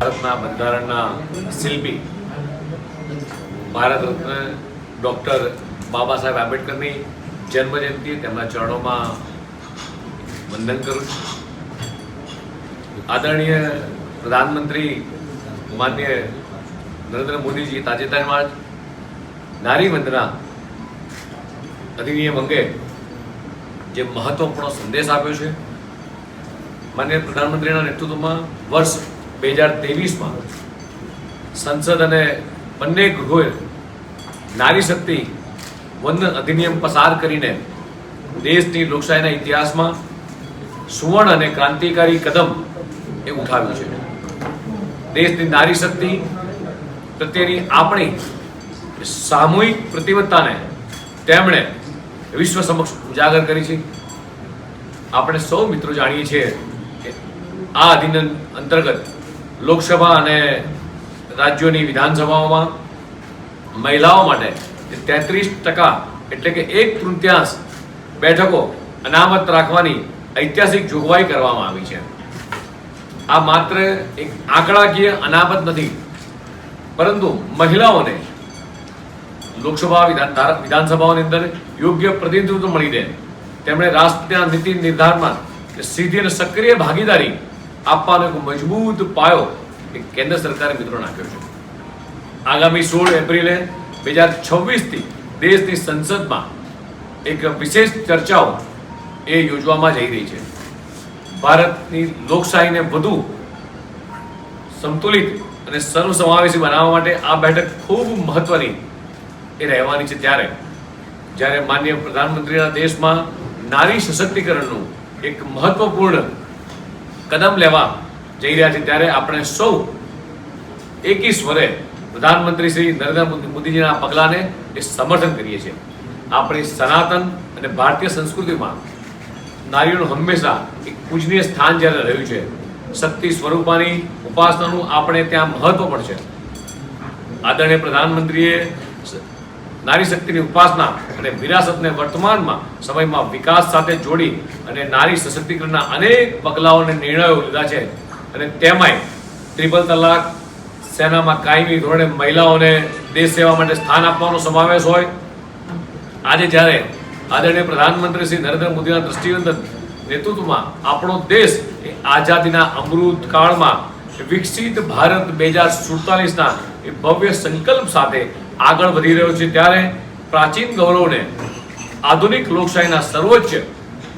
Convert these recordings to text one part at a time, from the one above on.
ભારતના બંધારણના શિલ્પી ભારત રત્ન ડૉક્ટર બાબા સાહેબ આંબેડકરની જન્મજયંતિ તેમના ચરણોમાં વંદન કરું છું. આદરણીય પ્રધાનમંત્રી માનનીય નરેન્દ્ર મોદીજી તાજેતરમાં જ નારી વંદના અધિનિયમ અંગે જે મહત્વપૂર્ણ સંદેશ આપ્યો છે. માનનીય પ્રધાનમંત્રીના નેતૃત્વમાં વર્ષ 2023માં સંસદ અને બંને ગૃહોએ નારી શક્તિ વંદન અધિનિયમ પસાર કરીને દેશની લોકશાહીના ઇતિહાસમાં સુવર્ણ અને ક્રાંતિકારી કદમ એ ઉઠાવ્યું છે. દેશની નારી શક્તિ પ્રત્યેની આપણી સામૂહિક પ્રતિબદ્ધતાને તેમણે વિશ્વ સમક્ષ ઉજાગર કરી છે. આપણે સૌ મિત્રો જાણીએ છીએ કે આ અધિનિયમ અંતર્ગત લોકસભા અને રાજ્યોની વિધાનસભાઓમાં મહિલાઓ માટે 33% એટલે કે 1/3 બેઠકો અનામત રાખવાની ઐતિહાસિક જોગવાઈ કરવામાં આવી છે. આ માત્ર એક આંકડાકીય અનામત નથી, પરંતુ મહિલાઓને લોકસભા વિધાનસભાઓની અંદર યોગ્ય પ્રતિનિધિત્વ મળી રહે, તેમણે રાષ્ટ્રના નીતિ નિર્ધારણમાં સીધી અને સક્રિય ભાગીદારી આપવાનો એક મજબૂત પાયો એક કેન્દ્ર સરકારે મિત્રો નાખ્યો છે. આગામી 16 એપ્રિલે 2026થી દેશની સંસદમાં એક વિશેષ ચર્ચાઓ એ યોજવામાં જઈ રહી છે. ભારતની લોકશાહીને વધુ સંતુલિત અને સર્વસમાવેશી બનાવવા માટે આ બેઠક ખૂબ મહત્વની એ રહેવાની છે. જ્યારે માનનીય પ્રધાનમંત્રીના દેશમાં નારી સશક્તિકરણનું એક મહત્વપૂર્ણ કદમ લેવા જઈ રહ્યા છે, ત્યારે આપણે સૌ એકી સ્વરે પ્રધાનમંત્રી શ્રી નરેન્દ્ર મોદીજીના પગલાંને એ સમર્થન કરીએ છીએ. આપણી સનાતન અને ભારતીય સંસ્કૃતિમાં નારીઓનું હંમેશા એક પૂજનીય સ્થાન જ્યારે રહ્યું છે. શક્તિ સ્વરૂપાની ઉપાસનાનું આપણે ત્યાં મહત્વ પણ છે. આદરણીય પ્રધાનમંત્રીએ નારી શક્તિની ઉપાસના અને વિરાસતને વર્તમાનમાં સમયમાં વિકાસ સાથે જોડી અને નારી સશક્તિકરણના અનેક પગલાઓને નિર્ણયો લીધા છે. અને તેમાંય ટ્રિપલ તલાક, સેનામાં કાયમી ધોરણે મહિલાઓને દેશ સેવા માટે સ્થાન આપવાનો સમાવેશ હોય. આજે જ્યારે આદરણીય પ્રધાનમંત્રી શ્રી નરેન્દ્ર મોદીના દ્રષ્ટિનંદન નેતૃત્વમાં આપણો દેશ એ આઝાદીના અમૃત કાળમાં વિકસિત ભારત 2047ના એ ભવ્ય સંકલ્પ સાથે આગળ વધી રહ્યો છે, ત્યારે પ્રાચીન ગૌરવને આધુનિક લોકશાહીના સર્વોચ્ચ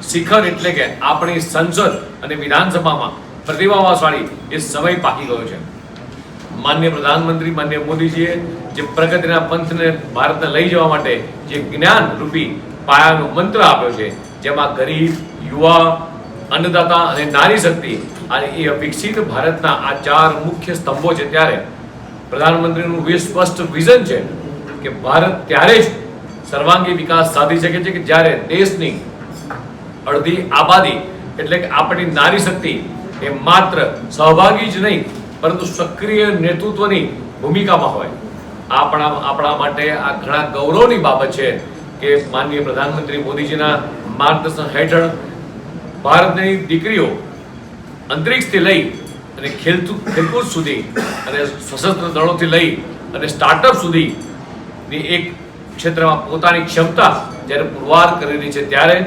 શિખર એટલે કે આપણી સંસદ અને વિધાનસભામાં પ્રતિભાવાળી એ સમય પાકી ગયો છે. માનનીય પ્રધાનમંત્રી માનનીય મોદીજીએ જે પ્રગતિના પંથને ભારતને લઈ જવા માટે જે જ્ઞાન રૂપી પાયાનો મંત્ર આપ્યો છે, જેમાં ગરીબ, યુવા, અન્નદાતા અને નારી શક્તિ અને એ વિકસિત ભારતના આ 4 મુખ્ય સ્તંભો છે, ત્યારે પ્રધાનમંત્રીનું સ્પષ્ટ વિઝન છે કે ભારત ત્યારે જ સર્વાંગી વિકાસ સાધી શકે છે કે જ્યારે દેશની અડધી આબાદી એટલે કે આપણી નારી શક્તિ એ માત્ર સહભાગી જ નહીં પરંતુ સક્રિય નેતૃત્વની ભૂમિકામાં હોય. આપણા માટે આ ઘણા ગૌરવની બાબત છે કે માનનીય પ્રધાનમંત્રી મોદીજીના માર્ગદર્શન હેઠળ ભારતની દીકરીઓ અંતરિક્ષથી લઈ અને ખેલકૂદ સુધી અને સશસ્ત્ર દળોથી લઈ અને સ્ટાર્ટઅપ સુધીની એક ક્ષેત્રમાં પોતાની ક્ષમતા જ્યારે પુરવાર કરી રહી છે, ત્યારે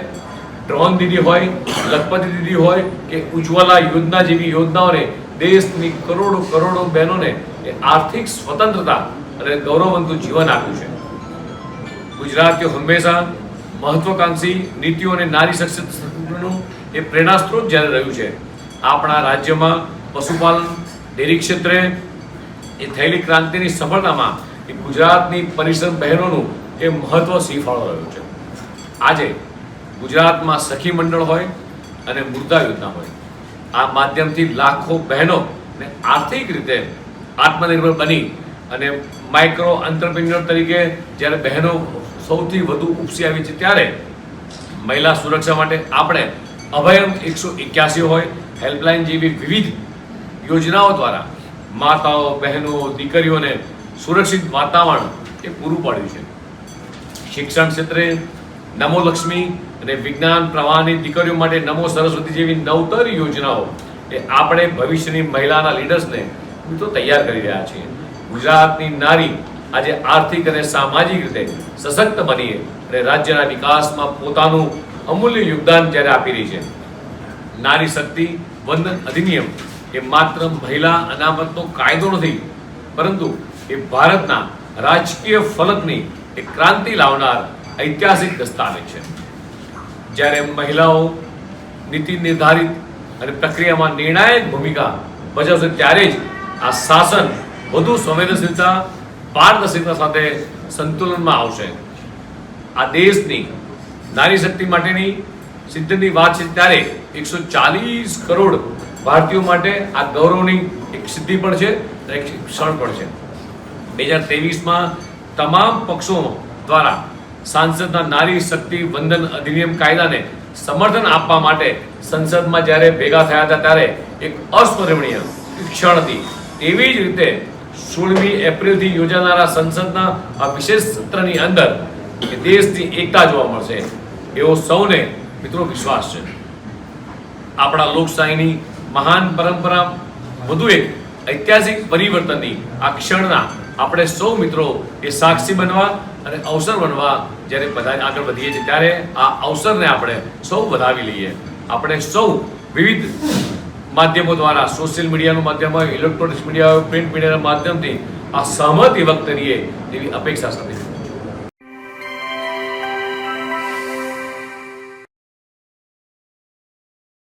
ડ્રોન દીદી હોય, લખપતિ દીદી હોય કે ઉજ્જવલા યોજના જેવી યોજનાઓને દેશની કરોડો બહેનોને એ આર્થિક સ્વતંત્રતા અને ગૌરવવંતું જીવન આપ્યું છે. ગુજરાતીઓ હંમેશા મહત્વાકાંક્ષી નીતિઓ અને નારી સશક્તિકરણનું એ પ્રેરણાસ્ત્રોત જ્યારે રહ્યું છે. આપણા રાજ્યમાં પશુપાલન, ડેરી ક્ષેત્રે એ થયેલી ક્રાંતિની સફળતામાં એ ગુજરાતની પરિશ્રમ બહેનોનું એ મહત્વ સિંહફાળો રહ્યું છે. આજે ગુજરાતમાં સખી મંડળ હોય અને મુદ્રા યોજના હોય, આ માધ્યમથી લાખો બહેનો ને આર્થિક રીતે આત્મનિર્ભર બની અને માઇક્રો એન્ટરપ્રિન્યોર તરીકે જ્યારે બહેનો સૌથી વધુ ઉપસી આવી છે, ત્યારે મહિલા સુરક્ષા માટે આપણે અભયમ 181 હોય, હેલ્પલાઇન જેવી વિવિધ યોજનાઓ દ્વારા માતાઓ, બહેનો, દીકરીઓને સુરક્ષિત વાતાવરણ એ પૂરું પાડ્યું છે. શિક્ષણ ક્ષેત્રે નમો લક્ષ્મી અને વિજ્ઞાન પ્રવાહની દીકરીઓ માટે નમો સરસ્વતી જેવી નવતર યોજનાઓ એ આપણે ભવિષ્યની મહિલાના લીડર્સને મિત્રો તૈયાર કરી રહ્યા છીએ. ગુજરાતની નારી આજે આર્થિક અને સામાજિક રીતે સશક્ત બની અને રાજ્યના વિકાસમાં પોતાનું અમૂલ્ય યોગદાન જ્યારે આપી રહી છે. નારી શક્તિ વંદન અધિનિયમ એ માત્ર મહિલા અનામતનો કાયદો નથી, પરંતુ એ ભારતના રાજકીય ફલકની એક ક્રાંતિ લાવનાર ઐતિહાસિક દસ્તાવેજ છે. જ્યારે મહિલાઓ નીતિ નિર્ધારિત અને પ્રક્રિયામાં નિર્ણાયક ભૂમિકા ભજવશે ત્યારે જ આ શાસન વધુ સંવેદનશીલતા પારદર્શિતા સાથે સંતુલનમાં આવશે. આ દેશની નારી શક્તિ માટેની સિદ્ધિની વાત છે ત્યારે 140 કરોડ ભારતીયો માટે આ ગૌરવની એક સિદ્ધિ પણ છે અને એક ક્ષણ પણ છે. 2023માં તમામ પક્ષો દ્વારા સાંસદના નારી શક્તિ વંદન અધિનિયમ કાયદાને સમર્થન આપવા માટે સંસદમાં જ્યારે ભેગા થયા હતા ત્યારે એક અસ્મરણીય ક્ષણ હતી. તેવી જ રીતે 16મી એપ્રિલથી યોજાનારા સંસદના આ વિશેષ સત્રની અંદર દેશની એકતા જોવા મળશે એવો સૌને મિત્રો વિશ્વાસ છે. આપણા લોકશાહીની મહાન પરંપરા વધુ એક ઐતિહાસિક પરિવર્તનની આ ક્ષણના આપણે સૌ મિત્રો એ સાક્ષી બનવા અને અવસર બનવા જ્યારે બધા આગળ વધીએ છીએ ત્યારે આ અવસરને આપણે સૌ વધાવી લઈએ. આપણે સૌ વિવિધ માધ્યમો દ્વારા, સોશિયલ મીડિયાનું માધ્યમ હોય, ઇલેક્ટ્રોનિક્સ મીડિયા હોય, પ્રિન્ટ મીડિયાના માધ્યમથી આ સહમતિ વ્યક્ત કરીએ તેવી અપેક્ષા સાથે